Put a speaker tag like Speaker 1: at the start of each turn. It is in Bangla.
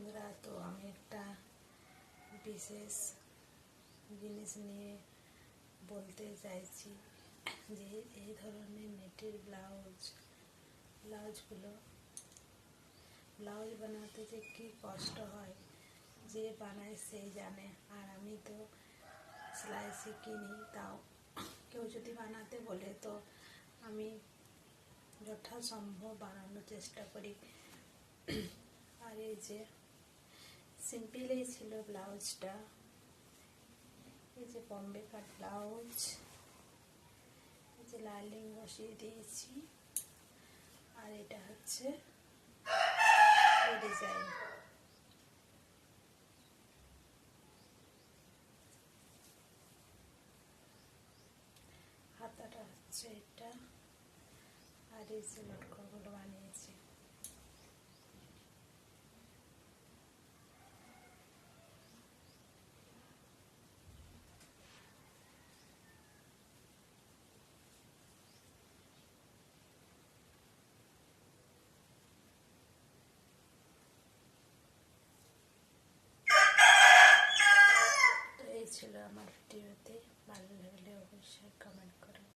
Speaker 1: বন্ধুরা, তো আমি একটা বিশেষ জিনিস নিয়ে বলতে চাইছি যে এই ধরনের নেটের ব্লাউজগুলো বানাতে যে কী কষ্ট হয়, যে বানায় সেই জানে। আর আমি তো সেলাই শিখিনি, তাও কেউ যদি বানাতে বলে তো আমি যথাসম্ভব বানানোর চেষ্টা করি। আর এই যে সিম্পলই ছিল ব্লাউজটা, এই যে বম্বে কাট ব্লাউজ, এই যে লাইনিং বসিয়ে দিয়েছি, আর এটা হচ্ছে ডিজাইন। হাতাটা হচ্ছে এটা, আর এই যে লটকন